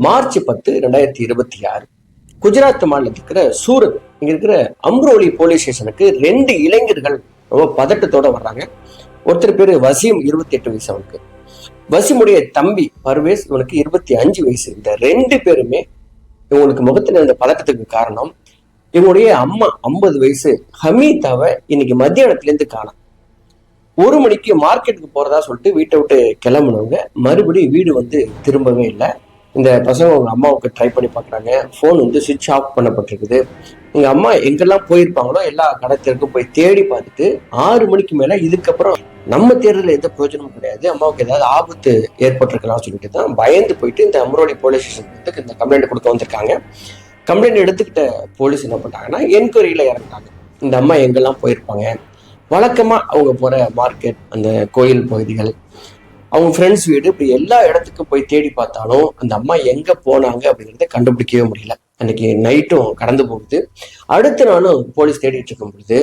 March 10, 2026 Gujarat மாநிலத்தில் இருக்கிற சூரத் இங்க இருக்கிற அம்ரோலி போலீஸ் ஸ்டேஷனுக்கு 2 இளைஞர்கள் ரொம்ப பதட்டத்தோட வர்றாங்க. ஒருத்தர் பேரு வசீம், 28 வயசு அவனுக்கு. வசீமுடைய தம்பி பர்வேஸ், இவனுக்கு 25 வயசு. இந்த 2 பேருமே இவங்களுக்கு முகத்துல இருந்த பதட்டத்துக்கு காரணம் இவனுடைய அம்மா 50 வயசு ஹமீதாவை இன்னைக்கு மத்தியானத்துல இருந்து காணோம். 1 மணிக்கு மார்க்கெட்டுக்கு போறதா சொல்லிட்டு வீட்டை விட்டு கிளம்புனவங்க மறுபடியும் வீடு வந்து திரும்பவே இல்லை. இந்த பசங்க அவங்க அம்மாவுக்கு ட்ரை பண்ணி பார்க்குறாங்க. ஃபோன் வந்து சுவிட்ச் ஆஃப் பண்ணப்பட்டிருக்குது. எங்க அம்மா எங்கெல்லாம் போயிருப்பாங்களோ எல்லா கடத்திற்கும் போய் தேடி பார்த்துட்டு 6 மணிக்கு மேல இதுக்கப்புறம் நம்ம தேடுறதுல எந்த பிரயோஜனமும் கிடையாது, அம்மாவுக்கு ஏதாவது ஆபத்து ஏற்பட்டிருக்கலாம் சொல்லிட்டு தான் பயந்து போயிட்டு இந்த அம்ரோலி போலீஸ் ஸ்டேஷனுக்கு இந்த கம்ப்ளைண்ட் கொடுக்க வந்திருக்காங்க. கம்ப்ளைண்ட் எடுத்துக்கிட்ட போலீஸ் என்ன பண்ணாங்கன்னா என்கொயரியில இறங்கிட்டாங்க. இந்த அம்மா எங்கெல்லாம் போயிருப்பாங்க, வழக்கமா அவங்க போற மார்க்கெட், அந்த கோயில் பகுதிகள், அவங்க ஃப்ரெண்ட்ஸ் வீடு, இப்படி எல்லா இடத்துக்கும் போய் தேடி பார்த்தாலும் அந்த அம்மா எங்க போனாங்க அப்படிங்கிறத கண்டுபிடிக்கவே முடியல. அன்னைக்கு நைட்டும் கடந்து போகுது. அடுத்த நாளும் போலீஸ் தேடிட்டு இருக்கும் பொழுது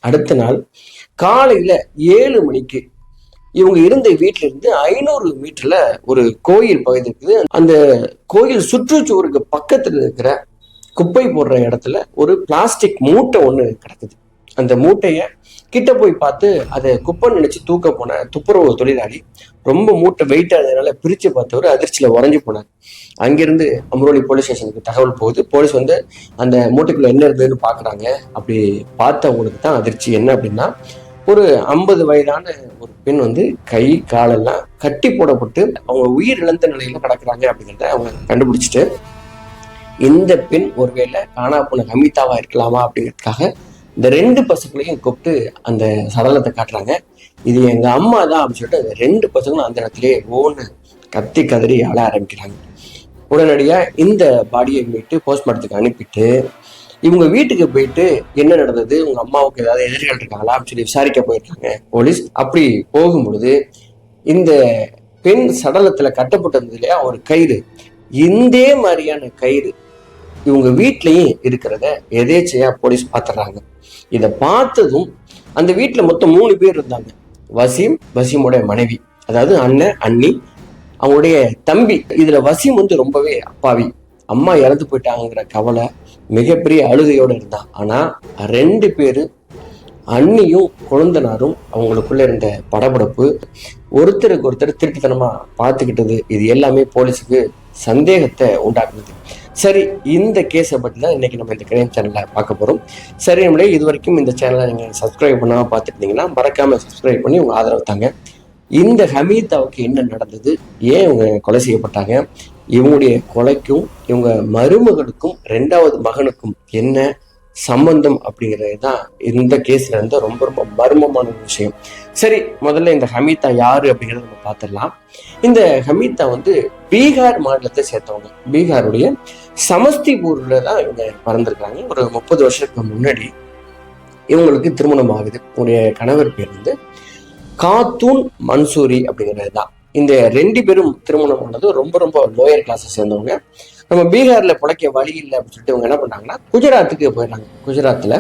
அடுத்த நாள் காலையில 7 மணிக்கு இவங்க இருந்த வீட்டுல இருந்து 500 மீட்டர்ல ஒரு கோயில் பகுதி இருக்குது. அந்த கோயில் சுற்றுச்சுவருக்கு பக்கத்துல இருக்கிற குப்பை போடுற இடத்துல ஒரு பிளாஸ்டிக் மூட்டை ஒண்ணு கிடக்குது. அந்த மூட்டைய கிட்ட போய் பார்த்து அதை குப்பை நினைச்சு தூக்க போன துப்புரவு தொழிலாளி ரொம்ப மூட்டை வெயிட் ஆனதுனால பிரிச்சு பார்த்தவர் அதிர்ச்சியில உறைஞ்சு போனார். அங்கிருந்து அம்ரோலி போலீஸ் ஸ்டேஷனுக்கு தகவல் போகுது. போலீஸ் வந்து அந்த மூட்டைக்குள்ள என்ன இருந்ததுன்னு பாக்குறாங்க. அப்படி பார்த்தவங்களுக்கு தான் அதிர்ச்சி. என்ன அப்படின்னா, ஒரு 50 வயதான ஒரு பெண் வந்து கை காலெல்லாம் கட்டி போடப்பட்டு அவங்க உயிர் இழந்த நிலையில கிடக்குறாங்க அப்படிங்கிறத அவங்க கண்டுபிடிச்சிட்டு, இந்த பெண் ஒருவேளை காணா போன ஹமீதாவா இருக்கலாமா அப்படிங்கிறதுக்காக இந்த 2 பசங்களையும் கூப்பிட்டு அந்த சடலத்தை காட்டுறாங்க. இது எங்க அம்மா தான் அப்படின்னு சொல்லிட்டு அந்த 2 பசங்களும் அந்த இடத்துலயே ஓன்னு கத்தி கதறி அழ ஆரம்பிக்கிறாங்க. உடனடியா இந்த பாடியை மீட்டு போஸ்ட்மார்ட்டத்துக்கு அனுப்பிட்டு இவங்க வீட்டுக்கு போயிட்டு என்ன நடந்தது, உங்க அம்மாவுக்கு ஏதாவது எதிரிகள் இருக்காங்களா அப்படின்னு சொல்லி விசாரிக்க போயிருக்காங்க போலீஸ். அப்படி போகும் பொழுது இந்த பெண் சடலத்துல கட்டப்பட்டிருந்தது இல்லையா ஒரு கயிறு, இந்த மாதிரியான கயிறு இவங்க வீட்லயும் இருக்கிறத எதேச்சையா போலீஸ் பார்த்துடுறாங்க. இதை பார்த்ததும் அந்த வீட்டுல மொத்தம் 3 பேர் இருந்தாங்க. வசீம், வசீமோட மனைவி, அதாவது அண்ணன், அண்ணி, அவங்களுடைய தம்பி. இதுல வசீம் வந்து ரொம்பவே அப்பாவி, அம்மா இறந்து போயிட்டாங்கிற கவலை, மிகப்பெரிய அழுகையோட இருந்தான். ஆனா 2 பேரு, அண்ணியும் குழந்தனாரும், அவங்களுக்குள்ள இருந்த படபடப்பு, ஒருத்தருக்கு ஒருத்தர் திருட்டுத்தனமா பார்த்துக்கிட்டது, இது எல்லாமே போலீஸுக்கு சந்தேகத்தை உண்டாக்குனது. சரி, இந்த கேஸை பற்றி தான் இன்னைக்கு நம்ம இந்த கிரைம் சேனல்ல பார்க்க போறோம். சரி, நம்மளே இது வரைக்கும் இந்த சேனலை நீங்க சப்ஸ்கிரைப் பண்ணாம பார்த்துருந்தீங்கன்னா மறக்காம சப்ஸ்கிரைப் பண்ணி உங்க ஆதரவு தாங்க. இந்த ஹமீதாவுக்கு என்ன நடந்தது, ஏன் இவங்க கொலை செய்யப்பட்டாங்க, இவங்களுடைய கொலைக்கும் இவங்க மருமகளுக்கும் 2வது மகனுக்கும் என்ன சம்பந்தம் அப்படிங்கிறது தான் இந்த கேஸ்ல இருந்து ரொம்ப ரொம்ப மர்மமான ஒரு விஷயம். சரி, முதல்ல இந்த ஹமீதா யாரு அப்படிங்கிறத நம்ம பார்த்துடலாம். இந்த ஹமீதா வந்து பீகார் மாநிலத்தை சேர்த்தவங்க. பீகாருடைய சமஸ்திபூர்ல தான் இவங்க பிறந்திருக்காங்க. ஒரு 30 வருஷத்துக்கு முன்னாடி இவங்களுக்கு திருமணம் ஆகுது. உங்களுடைய கணவர் பேர் வந்து காத்தூன் மன்சூரி அப்படிங்கிறது தான். இந்த 2 பேரும் திருமணம் ஆனது ரொம்ப ரொம்ப லோயர் கிளாஸை சேர்ந்தவங்க. நம்ம பீகார்ல பிழைக்க வழி இல்லை அப்படின்னு சொல்லிட்டு இவங்க என்ன பண்ணாங்கன்னா குஜராத்துக்கு போயிடுறாங்க. குஜராத்ல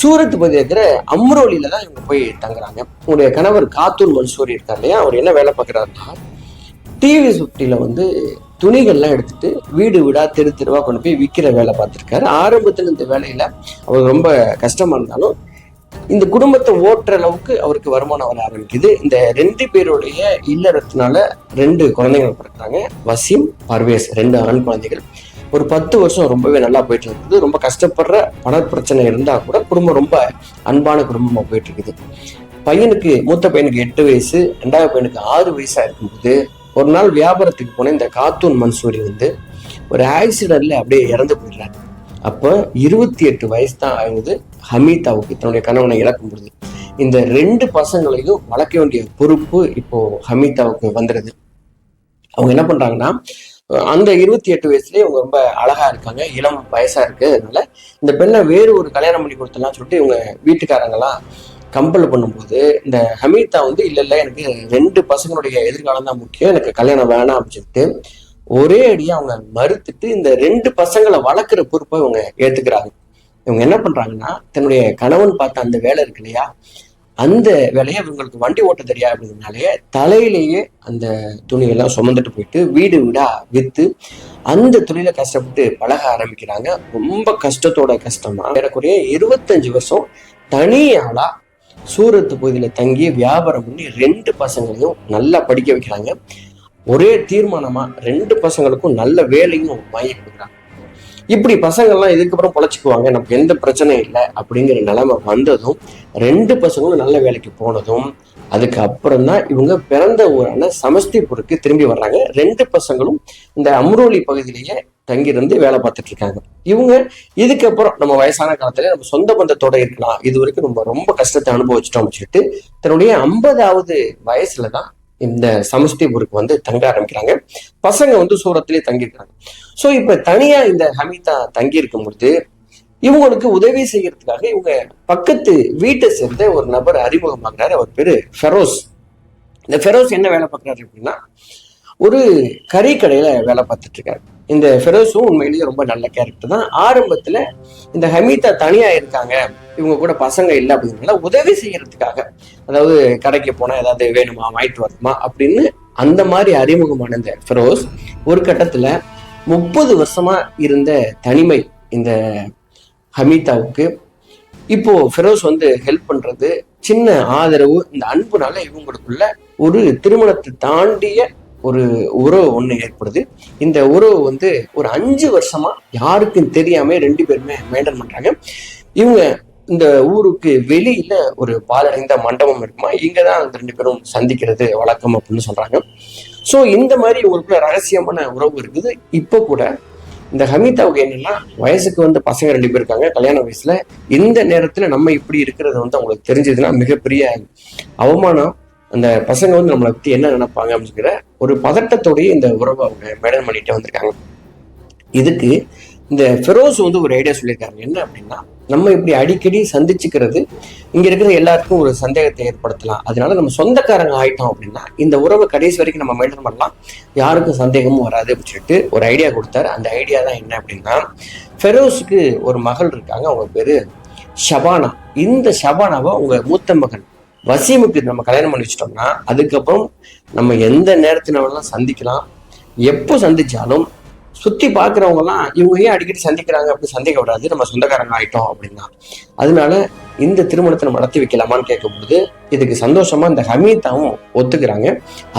சூரத் பகுதியில் இருக்கிற அம்ரோலியில தான் இவங்க போய் தங்குறாங்க. உங்களுடைய கணவர் காத்தூன் மன்சூரி இருக்கார் இல்லையா, அவர் என்ன வேலை பார்க்குறாருன்னா டிவி சுட்டில வந்து துணிகள்லாம் எடுத்துட்டு வீடு வீடா தெரு தெருவா கொண்டு போய் விற்கிற வேலை பார்த்துருக்காரு. ஆரம்பத்துல இந்த வேலையில அவர் ரொம்ப கஷ்டமா இருந்தாலும் இந்த குடும்பத்தை ஓட்டுற அளவுக்கு அவருக்கு வருமானம் வர ஆரம்பிக்குது. இந்த 2 பேருடைய இல்லறத்தினால 2 குழந்தைகள் பிறக்கிறாங்க. வசீம், பர்வேஸ், 2 ஆண் குழந்தைகள். ஒரு 10 வருஷம் ரொம்பவே நல்லா போயிட்டு இருக்குது. ரொம்ப கஷ்டப்படுற பண பிரச்சனை இருந்தா கூட குடும்பம் ரொம்ப அன்பான குடும்பமா போயிட்டு இருக்குது. பையனுக்கு, மூத்த பையனுக்கு 8 வயசு, 2வது பையனுக்கு 6 வயசா இருக்கும்போது ஒரு நாள் வியாபாரத்துக்கு போன இந்த காத்தூன் மன்சூரி வந்து ஒரு ஆக்சிடென்ட்ல அப்படியே இறந்து போயிடுறாரு. அப்போ 28 வயசு தான் ஆகுது ஹமீதாவுக்கு, தன்னுடைய கணவனை இழக்கும் பொழுது. இந்த 2 பசங்களையும் வளர்க்க வேண்டிய பொறுப்பு இப்போ ஹமீதாவுக்கு வந்துடுது. அவங்க என்ன பண்றாங்கன்னா, அந்த 28 வயசுலயே அவங்க ரொம்ப அழகா இருக்காங்க, இளம் வயசா இருக்கு. அதனால இந்த பெண்ணை வேறு ஒரு கல்யாணம் பண்ணி கொடுத்தலாம் சொல்லிட்டு இவங்க வீட்டுக்காரங்கெல்லாம் கம்பல் பண்ணும்போது இந்த ஹமீதா வந்து இல்ல எனக்கு 2 பசங்களுடைய எதிர்காலம் தான் முக்கியம், எனக்கு கல்யாணம் வேணாம் அப்படின்னு சொல்லிட்டு ஒரே அடியா அவங்க மறுத்துட்டு இந்த 2 பசங்களை வளர்க்குற பொறுப்பை இவங்க ஏத்துக்கிறாங்க. இவங்க என்ன பண்றாங்கன்னா, தன்னுடைய கணவன் பார்த்த அந்த வேலை இருக்கு இல்லையா, அந்த வேலையை இவங்களுக்கு வண்டி ஓட்ட தெரியாது அப்படிங்கிறதுனாலே தலையிலேயே அந்த துணியெல்லாம் சுமந்துட்டு போயிட்டு வீடு வீடா வித்து அந்த துணியில கஷ்டப்பட்டு பழக ஆரம்பிக்கிறாங்க. ரொம்ப கஷ்டமா ஏறக்குறைய 25 வருஷம் தனியாளா சூரத் பகுதியில தங்கி வியாபாரம் பண்ணி 2 பசங்களையும் நல்லா படிக்க வைக்கிறாங்க. ஒரே தீர்மானமா 2 பசங்களுக்கும் நல்ல வேலையும் வாங்கி கொடுக்குறாங்க. இப்படி பசங்கள்லாம் இதுக்கப்புறம் பொழைச்சிக்குவாங்க, நமக்கு எந்த பிரச்சனையும் இல்லை அப்படிங்கிற நிலைமை வந்ததும் 2 பசங்களும் நல்ல வேலைக்கு போனதும் அதுக்கப்புறம் தான் இவங்க பிறந்த ஊரான சமஸ்திபூருக்கு திரும்பி வர்றாங்க. 2 பசங்களும் இந்த அம்ரோலி பகுதியிலேயே தங்கியிருந்து வேலை பார்த்துட்டு இருக்காங்க. இவங்க இதுக்கப்புறம் நம்ம வயசான காலத்துல நம்ம சொந்த பந்தத்தோட இருக்கலாம், இது வரைக்கும் நம்ம ரொம்ப கஷ்டத்தை அனுபவிச்சிட்டோம் சொல்லிட்டு தன்னுடைய 50வது வயசுலதான் இந்த சமஸ்திபூருக்கு தங்க ஆரம்பிக்கிறாங்க. பசங்க சூரத்திலே தங்கியிருக்காங்க. ஸோ இப்ப தனியா இந்த ஹமீதா தங்கி இருக்கும் பொழுது இவங்களுக்கு உதவி செய்யறதுக்காக இவங்க பக்கத்து வீட்டை சேர்ந்த ஒரு நபர் அறிமுகமாகிறாரு. அவர் பேரு ஃபெரோஸ். இந்த ஃபெரோஸ் என்ன வேலை பார்க்குறாரு அப்படின்னா, ஒரு கறி கடையில வேலை பார்த்துட்டு இருக்காரு. இந்த ஃபெரோஸும் உண்மையிலேயே ரொம்ப நல்ல கேரக்டர் தான். ஆரம்பத்துல இந்த ஹமீதா தனியா இருக்காங்க, இவங்க கூட பசங்க இல்லை அப்படிங்கிறதுனால உதவி செய்யறதுக்காக, அதாவது கடைக்கு போனா ஏதாவது வேணுமா வாங்கிட்டு வரணுமா அப்படின்னு அந்த மாதிரி அறிமுகமான இந்த ஃபெரோஸ் ஒரு கட்டத்துல 30 வருஷமா இருந்த தனிமை இந்த ஹமீதாவுக்கு இப்போ ஃபெரோஸ் ஹெல்ப் பண்றது, சின்ன ஆதரவு, இந்த அன்புனால இவங்களுக்குள்ள ஒரு திருமணத்தை தாண்டிய ஒரு உறவு ஒண்ணு ஏற்படுது. இந்த உறவு ஒரு 5 வருஷமா யாருக்கும் தெரியாம 2 பேருமே மெயின்டைன் பண்றாங்க. இவங்க இந்த ஊருக்கு வெளியில ஒரு பாலடைந்த மண்டபம் இருக்குமா, இங்கதான் அந்த 2 பேரும் சந்திக்கிறது வழக்கம் அப்படின்னு சொல்றாங்க. சோ இந்த மாதிரி இவங்களுக்குள்ள ரகசியமான உறவு இருக்குது. இப்ப கூட இந்த ஹமீதாவுக்கு என்னன்னா, வயசுக்கு பசங்க 2 பேர் இருக்காங்க, கல்யாண வயசுல. இந்த நேரத்துல நம்ம இப்படி இருக்கிறது அவங்களுக்கு தெரிஞ்சதுன்னா மிகப்பெரிய அவமானம். அந்த பசங்க நம்மளை பத்தி என்ன நினைப்பாங்க அப்படிங்கிற ஒரு பதட்டத்தோடய இந்த உறவை அவங்க மெயின்டைன் பண்ணிட்டே வந்திருக்காங்க. இதுக்கு இந்த ஃபெரோஸ் ஒரு ஐடியா சொல்லியிருக்காங்க. என்ன அப்படின்னா, நம்ம இப்படி அடிக்கடி சந்திச்சுக்கிறது இங்க இருக்கிற எல்லாருக்கும் ஒரு சந்தேகத்தை ஏற்படுத்தலாம். அதனால நம்ம சொந்தக்காரங்க ஆயிட்டோம் அப்படின்னா இந்த உறவை கடைசி வரைக்கும் நம்ம மெயின்டைன் பண்ணலாம், யாருக்கும் சந்தேகமும் வராது அப்படின்னு சொல்லிட்டு ஒரு ஐடியா கொடுத்தாரு. அந்த ஐடியா தான் என்ன அப்படின்னா, ஃபெரோஸுக்கு ஒரு மகள் இருக்காங்க, அவங்க பேரு ஷபானா. இந்த ஷபானாவை உங்க மூத்த மகன் வசீமுக்கு நம்ம கல்யாணம் பண்ணி வச்சிட்டோம்னா அதுக்கப்புறம் நம்ம எந்த நேரத்தினாலும் சந்திக்கலாம். எப்போ சந்திச்சாலும் சுத்தி பாக்குறவங்க எல்லாம் இவங்க ஏன் அடிக்கடி சந்திக்கிறாங்க அப்படி சந்தேகம் வராது, நம்ம சொந்தக்காரங்க ஆயிட்டோம் அப்படின்னா. அதனால இந்த திருமணத்தை நம்ம நடத்தி வைக்கலாமான்னு கேட்கும் பொழுது இதுக்கு சந்தோஷமா இந்த ஹமீதாவும் ஒத்துக்கிறாங்க.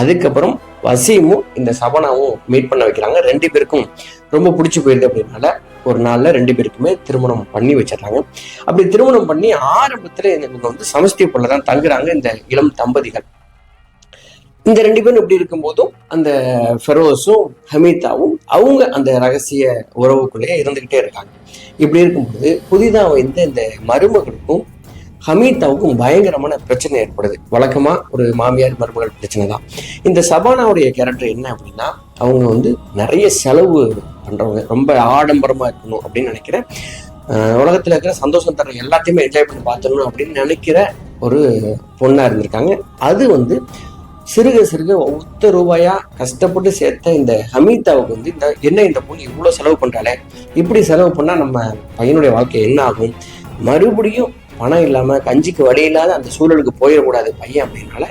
அதுக்கப்புறம் வசீமும் இந்த சபனாவும் மீட் பண்ண வைக்கிறாங்க. 2 பேருக்கும் ரொம்ப பிடிச்சி போயிருது அப்படின்னால ஒரு நாள்ல 2 பேருக்குமே திருமணம் பண்ணி வச்சிடறாங்க. அப்படி திருமணம் பண்ணி ஆரம்பத்துல இவங்க சமஸ்திபூர்ல தான் தங்குறாங்க இந்த இளம் தம்பதிகள். இந்த 2 பேரும் இப்படி இருக்கும்போதும் அந்த ஃபெரோஸும் ஹமீதாவும் அவங்க அந்த ரகசிய உறவுக்குள்ளேயே இருந்துகிட்டே இருக்காங்க. இப்படி இருக்கும்போது புதிதாக இந்த மருமகளுக்கும் ஹமீதாவுக்கும் பயங்கரமான பிரச்சனை ஏற்படுது. வழக்கமா ஒரு மாமியார் மருமகள் பிரச்சனை தான். இந்த சபானாவுடைய கேரக்டர் என்ன அப்படின்னா, அவங்க நிறைய செலவு பண்றவங்க, ரொம்ப ஆடம்பரமா இருக்கணும் அப்படின்னு நினைக்கிற, உலகத்துல இருக்கிற சந்தோஷம் தர எல்லாத்தையுமே என்ஜாய் பண்ணி பார்த்துடணும் அப்படின்னு நினைக்கிற ஒரு பொண்ணா இருந்திருக்காங்க. அது சிறுக சிறுக ஒத்த ரூபாயா கஷ்டப்பட்டு சேர்த்த இந்த ஹமீதாவுக்கு இந்த பொண்ணு இவ்வளவு செலவு பண்றாளே, இப்படி செலவு பண்ணா நம்ம பையனுடைய வாழ்க்கை என்ன ஆகும், மறுபடியும் பணம் இல்லாம கஞ்சிக்கு வழி இல்லாத அந்த சூழலுக்கு போயிடக்கூடாது பையன் அப்படின்னால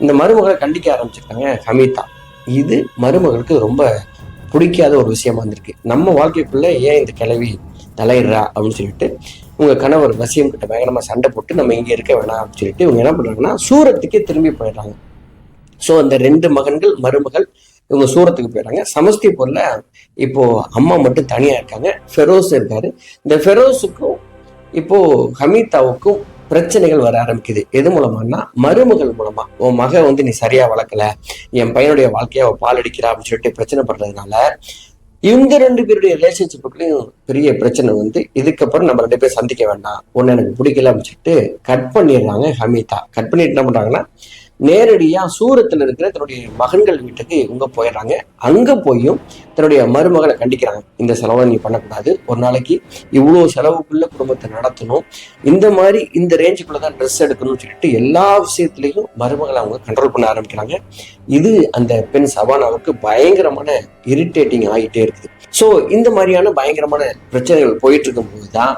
இந்த மருமகளை கண்டிக்க ஆரம்பிச்சிருக்காங்க ஹமீதா. இது மருமகளுக்கு ரொம்ப பிடிக்காத ஒரு விஷயமா இருந்திருக்கு. நம்ம வாழ்க்கைக்குள்ள ஏன் இந்த கிளவி தலையிடுறா அப்படின்னு சொல்லிட்டு உங்க கணவர் வசீம் கிட்ட பயங்கரமா சண்டை போட்டு நம்ம இங்க இருக்க வேணாம் அப்படின்னு சொல்லிட்டு இவங்க என்ன பண்றாங்கன்னா சூரத்துக்கே திரும்பி போயிடுறாங்க. ஸோ அந்த 2 மகன்கள் மருமகள் இவங்க சூரத்துக்கு போயிடுறாங்க. சமஸ்திபூர்ல இப்போ அம்மா மட்டும் தனியா இருக்காங்க, ஃபெரோஸ் இருக்காரு. இந்த ஃபெரோஸுக்கும் இப்போ ஹமீதாவுக்கும் பிரச்சனைகள் வர ஆரம்பிக்குது. எது மூலமானா மருமகள் மூலமா. உன் மக நீ சரியா வளர்க்கல, என் பையனுடைய வாழ்க்கைய அவ பால் அடிக்கிறா அப்படின்னு சொல்லிட்டு பிரச்சனை பண்றதுனால இவங்க 2 பேருடைய ரிலேஷன்ஷிப்புக்குள்ளயும் பெரிய பிரச்சனை இதுக்கப்புறம் நம்ம 2 பேரும் சந்திக்க வேண்டாம், ஒன்னு எனக்கு பிடிக்கல அப்படின்னு சொல்லிட்டு கட் பண்ணிடுறாங்க ஹமீதா. கட் பண்ணிட்டு என்ன பண்றாங்கன்னா, நேரடியா சூரத்துல இருக்கிற தன்னுடைய மகன்கள் வீட்டுக்கு இவங்க போயிடுறாங்க. அங்க போயும் தன்னுடைய மருமகளை கண்டிக்கிறாங்க. இந்த செலவை நீ பண்ணக்கூடாது, ஒரு நாளைக்கு இவ்வளவு செலவுக்குள்ள குடும்பத்தை நடத்தணும், இந்த மாதிரி இந்த ரேஞ்சுக்குள்ளதான் ட்ரெஸ் எடுக்கணும்னு சொல்லிட்டு எல்லா விஷயத்திலையும் மருமகளை அவங்க கண்ட்ரோல் பண்ண ஆரம்பிக்கிறாங்க. இது அந்த பெண் சபானாவுக்கு பயங்கரமான இரிட்டேட்டிங் ஆகிட்டே இருக்குது. ஸோ இந்த மாதிரியான பயங்கரமான பிரச்சனைகள் போயிட்டு இருக்கும் போதுதான்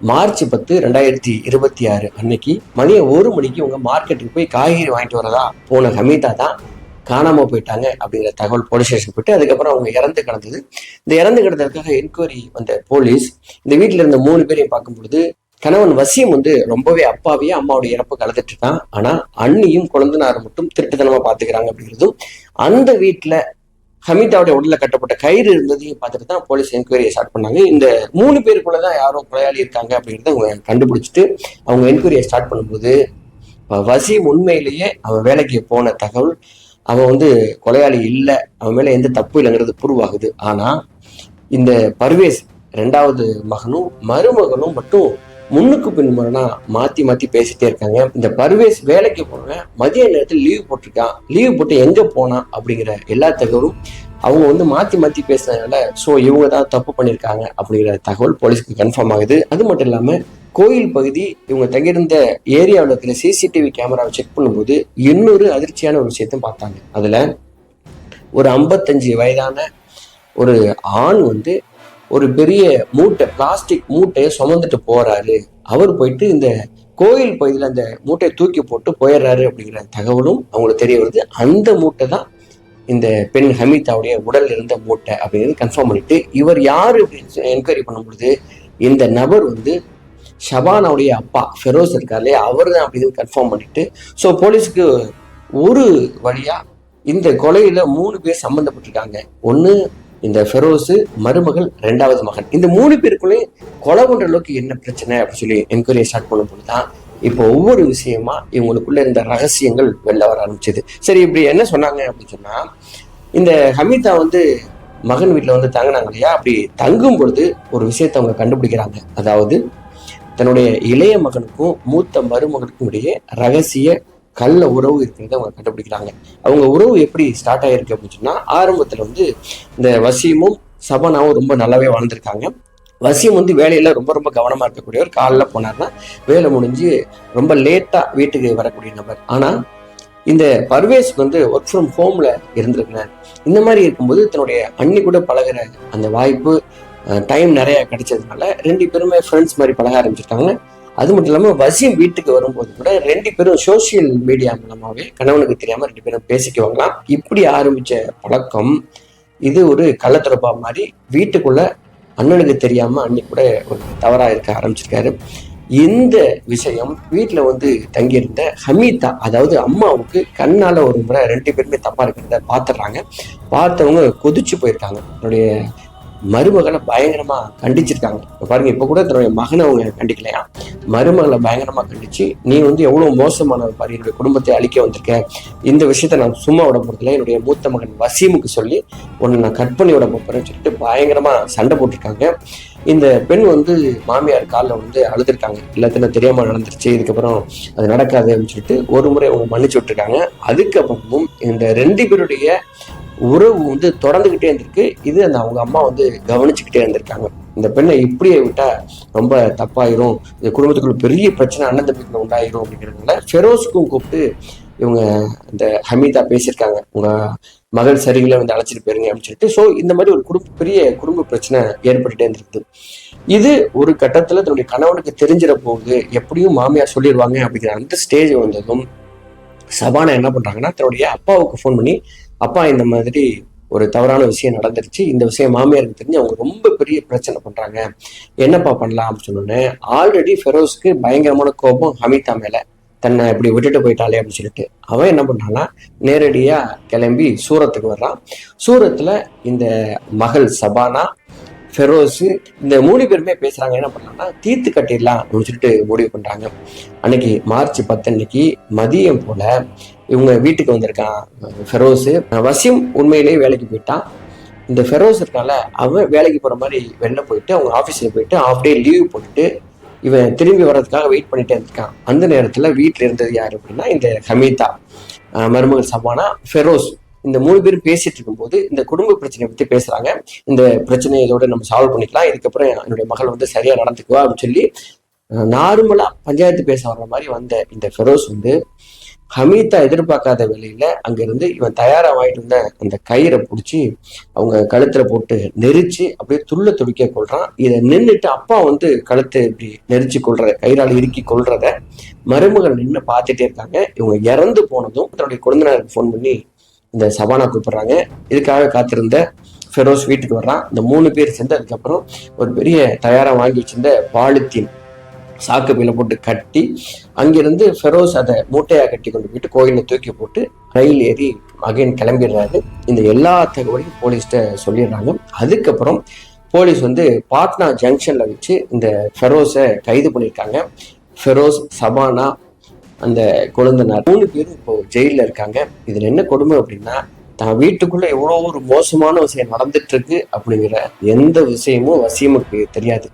மார்ச் 10, 2026 அன்னைக்கு மதியம் 1 மணிக்கு உங்க மார்க்கெட்டுக்கு போய் காய்கறி வாங்கிட்டு வரதா போன ஹமீதா தான் காணாம போயிட்டாங்க அப்படிங்கிற தகவல் போலீஸ் ஸ்டேஷன் போயிட்டு அதுக்கப்புறம் அவங்க இறந்து கிடந்தது. இந்த இறந்து கிடந்ததுக்காக என்கொயரி வந்த போலீஸ் இந்த வீட்டுல இருந்த 3 பேரையும் பார்க்கும் பொழுது கணவன் வசியம் ரொம்பவே அப்பாவியே அம்மாவுடைய இறப்பு கலந்துட்டு இருக்கான். ஆனா அண்ணியும் குழந்தனாரும் மட்டும் திருட்டுத்தனமா பாத்துக்கிறாங்க அப்படிங்கிறதும், அந்த வீட்டுல ஹமீதாவுடைய உடல்ல கட்டப்பட்ட கயிறு இருந்ததையும் பார்த்துட்டு தான் போலீஸ் என்கொயரியை ஸ்டார்ட் பண்ணாங்க. இந்த 3 பேருக்குள்ளதான் யாரோ கொலையாளி இருக்காங்க அப்படிங்கிறத அவங்க கண்டுபிடிச்சிட்டு அவங்க என்கொயரியை ஸ்டார்ட் பண்ணும்போது வசீம் உண்மையிலேயே அவன் வேலைக்கு போன தகவல், அவன் கொலையாளி இல்லை, அவன் மேல எந்த தப்பு இல்லைங்கிறது ப்ரூவ் ஆகுது. ஆனா இந்த பர்வேஸ் 2வது மகனும் மருமகனும் மட்டும் முன்னுக்கு பின் முரணா மாத்தி மாத்தி பேசிட்டே இருக்காங்க. இந்த பர்வேஸ் வேலைக்கு போனவன் மதிய நேரத்தில் லீவ் போட்டிருக்கான், லீவ் போட்டு எங்க போனான் அப்படிங்கிற எல்லா தகவலும் அவங்க மாத்தி மாத்தி பேசுறதுனால இவங்க தான் தப்பு பண்ணியிருக்காங்க அப்படிங்கிற தகவல் போலீஸ்க்கு கன்ஃபார்ம் ஆகுது. அது மட்டும் இல்லாம கோயில் பகுதி இவங்க தங்கியிருந்த ஏரியாவில் இருக்கிற சிசிடிவி கேமராவை செக் பண்ணும்போது இன்னொரு அதிர்ச்சியான ஒரு விஷயத்தையும் பார்த்தாங்க. அதுல ஒரு 55 வயதான ஒரு ஆண் ஒரு பெரிய மூட்டை, பிளாஸ்டிக் மூட்டையை சுமந்துட்டு போறாரு. அவர் போயிட்டு இந்த கோயில் பகுதியில் அந்த மூட்டையை தூக்கி போட்டு போயிடுறாரு அப்படிங்கிற தகவலும் அவங்களுக்கு தெரிய வருது. அந்த மூட்டை தான் இந்த பெண் ஹமீதாவுடைய உடல் இருந்த மூட்டை அப்படிங்கிறது கன்ஃபார்ம் பண்ணிட்டு, இவர் யாரு அப்படின்னு என்கொயரி பண்ணும் பொழுது இந்த நபர் ஷபானாவுடைய அப்பா ஃபெரோஸ் இருக்கார் இல்லையா, அவர் தான் அப்படின்னு கன்ஃபார்ம் பண்ணிட்டு, போலீஸுக்கு ஒரு வழியா இந்த கொலையில 3 பேர் சம்பந்தப்பட்டிருக்காங்க. ஒண்ணு இந்த ஃபெரோஸ், மருமகள், 2வது மகன். இந்த 3 பேருக்குள்ளே கொலை பண்ற அளவுக்கு என்ன பிரச்சனை அப்படின்னு சொல்லி என்கொயரியை ஸ்டார்ட் பண்ணும்போது தான் இப்போ ஒவ்வொரு விஷயமா இவங்களுக்குள்ள இருந்த ரகசியங்கள் வெளில வர ஆரம்பிச்சது. சரி, இப்படி என்ன சொன்னாங்க அப்படின்னு சொன்னா, இந்த ஹமீதா மகன் வீட்டுல தங்கினாங்க இல்லையா, அப்படி தங்கும் பொழுது ஒரு விஷயத்த அவங்க கண்டுபிடிக்கிறாங்க. அதாவது தன்னுடைய இளைய மகனுக்கும் மூத்த மருமகனுக்கும் இடையே ரகசிய கள்ள உறவு இருக்கிறத அவங்க கண்டுபிடிக்கிறாங்க. அவங்க உறவு எப்படி ஸ்டார்ட் ஆயிருக்கு அப்படின்னு சொன்னா, ஆரம்பத்துல இந்த வசீமும் சபானாவும் ரொம்ப நல்லாவே வாழ்ந்திருக்காங்க. வசீம் வேலையில ரொம்ப ரொம்ப கவனமா இருக்கக்கூடியவர். காலைல போனார்னா வேலை முடிஞ்சு ரொம்ப லேட்டா வீட்டுக்கு வரக்கூடிய நபர். ஆனா இந்த பர்வேஸ் ஒர்க் ஃப்ரம் ஹோம்ல இருந்திருக்கிறார். இந்த மாதிரி இருக்கும்போது தன்னுடைய அண்ணி கூட பழகிற அந்த வாய்ப்பு, டைம் நிறைய கிடைச்சதுனால 2 பேருமே ஃப்ரெண்ட்ஸ் மாதிரி பழக ஆரம்பிச்சிருக்காங்க. அது மட்டும் இல்லாம வசீம் வீட்டுக்கு வரும்போது கூட 2 பேரும் சோசியல் மீடியா மூலமாவே கணவனுக்கு தெரியாம 2 பேரும் பேசிக்குவாங்களாம். இப்படி ஆரம்பிச்ச பழக்கம் இது ஒரு கள்ளத்தொடர்பா மாதிரி வீட்டுக்குள்ள அண்ணனுக்கு தெரியாம அண்ணி கூட ஒரு தவறா இருக்க ஆரம்பிச்சிருக்காரு. இந்த விஷயம் வீட்டுல தங்கியிருந்த ஹமீதா, அதாவது அம்மாவுக்கு கண்ணால ஒரு முறை 2 பேருமே தப்பா இருக்கிறத பாத்துடுறாங்க. பார்த்தவங்க கொதிச்சு போயிருக்காங்க. என்னுடைய மருமகளை பயங்கரமா கண்டிச்சிருக்காங்க. பாருங்க, இப்ப கூட தன்னுடைய மகனை அவங்க கண்டிக்கலையா, மருமகளை பயங்கரமா கண்டிச்சு, நீ எவ்வளவு மோசமான பாரு, என்னுடைய குடும்பத்தை அழிக்க வந்திருக்க, இந்த விஷயத்த நான் சும்மா விட போறதில்ல, என்னுடைய மூத்த மகன் வசீமுக்கு சொல்லி உன்னை நான் கட் பண்ணி விட போறேன்னு சொல்லிட்டு பயங்கரமா சண்டை போட்டிருக்காங்க. இந்த பெண் மாமியார் காலில் அழுதுருக்காங்க. எல்லாத்தையும் தெரியாம நடந்துருச்சு, இதுக்கப்புறம் அது நடக்காது அப்படின்னு சொல்லிட்டு ஒரு முறை அவங்க மன்னிச்சு விட்டுருக்காங்க. அதுக்கப்புறமும் இந்த 2 பேருடைய உறவு தொடர்ந்துகிட்டே இருந்திருக்கு. இது அவங்க அம்மா கவனிச்சுக்கிட்டே இருந்திருக்காங்க. இந்த பெண்ணை இப்படியே விட்டா ரொம்ப தப்பாயிரும், இந்த குடும்பத்துக்குள்ள பெரிய பிரச்சனை அண்ணன் தம்பிக்குள்ள உண்டாயிரும் அப்படிங்கிறதுனால ஃபெரோஸ்க்கும் கூப்பிட்டு இவங்க இந்த ஹமீதா பேசியிருக்காங்க, உங்க மகள் சரிகளை அழைச்சிட்டு போயிருங்க அப்படின்னு சொல்லிட்டு. இந்த மாதிரி ஒரு பெரிய குடும்ப பிரச்சனை ஏற்பட்டுட்டே இருந்திருக்கு. இது ஒரு கட்டத்துல தன்னுடைய கணவனுக்கு தெரிஞ்சிட போகுது, எப்படியும் மாமியார் சொல்லிடுவாங்க அப்படிங்கிற அந்த ஸ்டேஜ் வந்ததும் சபானா என்ன பண்றாங்கன்னா, தன்னுடைய அப்பாவுக்கு ஃபோன் பண்ணி, அப்பா இந்த மாதிரி ஒரு தவறான விஷயம் நடந்துருச்சு, இந்த விஷயம் மாமியாருக்கு தெரிஞ்சு அவங்க ரொம்ப பெரிய பிரச்சனை பண்றாங்க, என்னப்பா பண்ணலாம் அப்படின்னு சொன்னோன்னே, ஆல்ரெடி ஃபெரோஸ்க்கு பயங்கரமான கோபம் ஹமீதா மேல, தன்னை இப்படி விட்டுட்டு போயிட்டாலே அப்படின்னு சொல்லிட்டு அவன் என்ன பண்ணான்னா நேரடியா கிளம்பி சூரத்துக்கு வர்றான். சூரத்துல இந்த மகள் சபானா, ஃபெரோஸ், இந்த 3 பேருமே பேசுறாங்க. என்ன பண்ணலாம்னா தீர்த்து கட்டிடலாம் அப்படின்னு சொல்லிட்டு முடிவு பண்றாங்க. அன்னைக்கு மார்ச் 10 அன்னைக்கு மதியம் போல இவங்க வீட்டுக்கு வந்திருக்கான் ஃபெரோஸ். வசீம் உண்மையிலேயே வேலைக்கு போயிட்டான். இந்த ஃபெரோஸ் இருக்கால, அவன் வேலைக்கு போற மாதிரி வெளில போயிட்டு அவங்க ஆஃபீஸில் போயிட்டு ஹாஃப் டே லீவ் போட்டுட்டு இவன் திரும்பி வர்றதுக்காக வெயிட் பண்ணிட்டே இருந்திருக்கான். அந்த நேரத்துல வீட்டுல இருந்தது யாரு அப்படின்னா இந்த ஹமீதா, மருமகள் சபானா, ஃபெரோஸ். இந்த 3 பேரும் பேசிட்டு இருக்கும்போது இந்த குடும்ப பிரச்சனையை பத்தி பேசுறாங்க. இந்த பிரச்சனையை இதோட நம்ம சால்வ் பண்ணிக்கலாம், இதுக்கப்புறம் என்னுடைய மகள் சரியா நடந்துக்குவா அப்படின்னு சொல்லி நார்மலா பஞ்சாயத்து பேச வர்ற மாதிரி வந்த இந்த ஃபெரோஸ் ஹமீதா எதிர்பார்க்காத வேலையில அங்கிருந்து இவன் தயாரா வாங்கிட்டு இருந்த அந்த கயிறை பிடிச்சி அவங்க கழுத்துல போட்டு நெரிச்சு அப்படியே துள்ள துடிக்க கொள்றான். இதை நின்றுட்டு அப்பா வந்து கழுத்தை இப்படி நெரிச்சு கொள்றத, கயிறால் இறுக்கி கொள்றத மருமகள் நின்று பார்த்துட்டே இருக்காங்க. இவங்க இறந்து போனதும் தன்னுடைய குழந்தைனருக்கு ஃபோன் பண்ணி இந்த சபானா கூப்பிடுறாங்க. இதுக்காக காத்திருந்த ஃபெரோஸ் வீட்டுக்கு வர்றான். இந்த 3 பேர் சேர்ந்து அதுக்கப்புறம் ஒரு பெரிய தயாரா வாங்கி வச்சிருந்த பாலித்தீன் சாக்கு பையில போட்டு கட்டி அங்கிருந்து ஃபெரோஸ் அதை மூட்டையா கட்டி கொண்டு போயிட்டு கோயில தூக்கி போட்டு ரயில் ஏறி அகைன் கிளம்பிடுறாரு. இந்த எல்லா தகவலையும் போலீஸ்கிட்ட சொல்லிடுறாங்க. அதுக்கப்புறம் போலீஸ் வந்து பாட்னா ஜங்ஷன்ல வச்சு இந்த ஃபெரோஸை கைது பண்ணியிருக்காங்க. ஃபெரோஸ், சபானா, அந்த கொழுந்தனார் 3 பேரும் இப்போ ஜெயில இருக்காங்க. இதுல என்ன கொடுமை அப்படின்னா, தான் வீட்டுக்குள்ள எவ்வளோ ஒரு மோசமான விஷயம் நடந்துட்டு இருக்கு அப்படிங்கிற எந்த விஷயமும் வசியமுக்கு தெரியாது.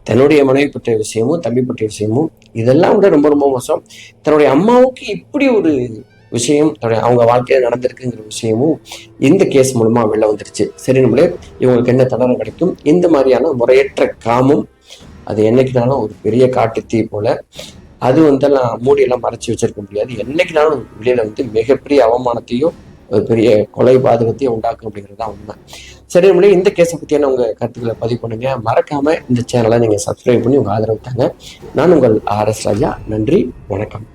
தன்னுடைய மனைவி பற்றிய விஷயமும் தம்பி பற்றிய விஷயமும் இதெல்லாம் விட ரொம்ப ரொம்ப மோசம். தன்னுடைய அம்மாவுக்கு இப்படி ஒரு விஷயம் அவங்க வாழ்க்கையில நடந்திருக்குங்கிற விஷயமும் இந்த கேஸ் மூலமா வெளில வந்துருச்சு. சரி, நம்மளே இவங்களுக்கு என்ன தண்டனை கிடைக்கும்? இந்த மாதிரியான முறையற்ற காமம் அது என்னைக்குனாலும் ஒரு பெரிய காட்டுத்தீ போல, அது வந்தெல்லாம் மூடியெல்லாம் மறைச்சு வச்சிருக்க முடியாது. என்னைக்குனாலும் வெளியில வந்து மிகப்பெரிய அவமானத்தையும் ஒரு பெரிய கொலை பாதகத்தையும் உண்டாக்கும் அப்படிங்கிறது தான் உண்மை. சரி, நம்மளே இந்த கேஸை பற்றியான உங்க கருத்துக்களை பதிவு பண்ணுங்க. மறக்காம இந்த சேனலை நீங்க சப்ஸ்கிரைப் பண்ணி உங்க ஆதரவு தாங்க. நான் உங்கள் RS ராஜா. நன்றி, வணக்கம்.